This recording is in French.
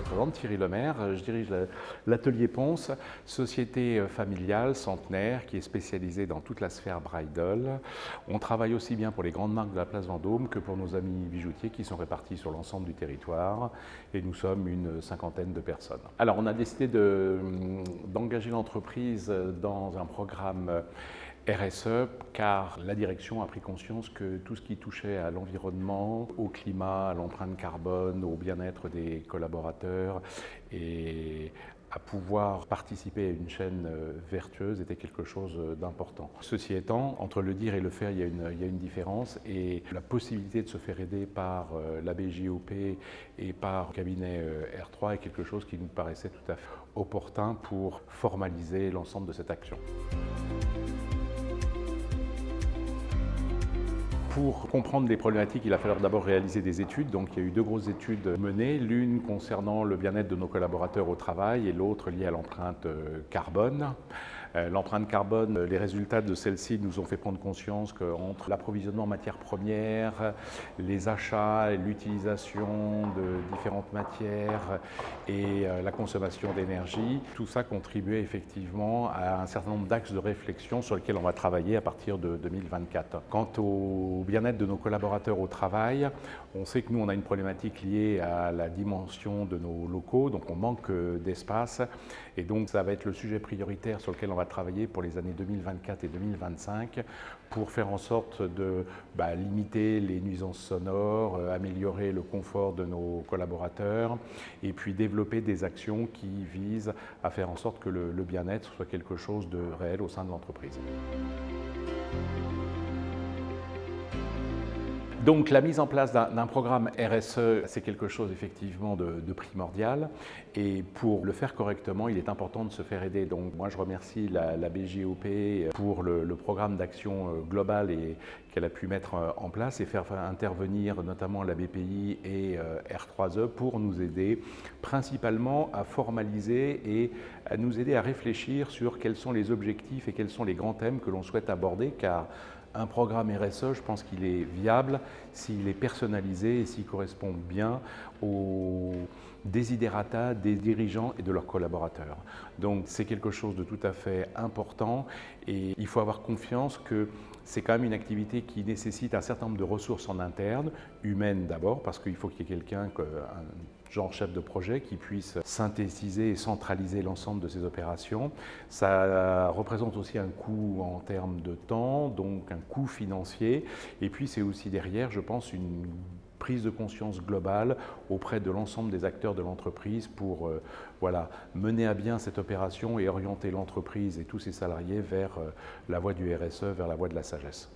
présente, Thierry Lemaire, je dirige l'atelier Ponce, société familiale centenaire qui est spécialisée dans toute la sphère bridal. On travaille aussi bien pour les grandes marques de la place Vendôme que pour nos amis bijoutiers qui sont répartis sur l'ensemble du territoire et nous sommes une cinquantaine de personnes. Alors on a décidé d'engager l'entreprise dans un programme RSE, car la direction a pris conscience que tout ce qui touchait à l'environnement, au climat, à l'empreinte carbone, au bien-être des collaborateurs et à pouvoir participer à une chaîne vertueuse était quelque chose d'important. Ceci étant, entre le dire et le faire, il y a une différence et la possibilité de se faire aider par la BJOP et par le cabinet R3 est quelque chose qui nous paraissait tout à fait opportun pour formaliser l'ensemble de cette action. Pour comprendre les problématiques, il a fallu d'abord réaliser des études. Donc, il y a eu deux grosses études menées, l'une concernant le bien-être de nos collaborateurs au travail et l'autre liée à l'empreinte carbone. L'empreinte carbone, les résultats de celle-ci nous ont fait prendre conscience qu'entre l'approvisionnement en matières premières, les achats, l'utilisation de différentes matières et la consommation d'énergie, tout ça contribuait effectivement à un certain nombre d'axes de réflexion sur lesquels on va travailler à partir de 2024. Quant au bien-être de nos collaborateurs au travail, on sait que nous, on a une problématique liée à la dimension de nos locaux, donc on manque d'espace et donc ça va être le sujet prioritaire sur lequel on va travailler pour les années 2024 et 2025 pour faire en sorte de limiter les nuisances sonores, améliorer le confort de nos collaborateurs et puis développer des actions qui visent à faire en sorte que le bien-être soit quelque chose de réel au sein de l'entreprise. Donc la mise en place d'un programme RSE, c'est quelque chose effectivement de primordial et pour le faire correctement, il est important de se faire aider. Donc moi je remercie la BJOP pour le programme d'action globale qu'elle a pu mettre en place et faire intervenir notamment la BPI et R3E pour nous aider principalement à formaliser et à nous aider à réfléchir sur quels sont les objectifs et quels sont les grands thèmes que l'on souhaite aborder car un programme RSE, je pense qu'il est viable s'il est personnalisé et s'il correspond bien aux desiderata des dirigeants et de leurs collaborateurs. Donc c'est quelque chose de tout à fait important et il faut avoir confiance que c'est quand même une activité qui nécessite un certain nombre de ressources en interne, humaines d'abord, parce qu'il faut qu'il y ait quelqu'un, un genre chef de projet, qui puisse synthétiser et centraliser l'ensemble de ces opérations. Ça représente aussi un coût en termes de temps, donc un coût financier. Et puis c'est aussi derrière, je pense, une prise de conscience globale auprès de l'ensemble des acteurs de l'entreprise pour mener à bien cette opération et orienter l'entreprise et tous ses salariés vers la voie du RSE, vers la voie de la sagesse.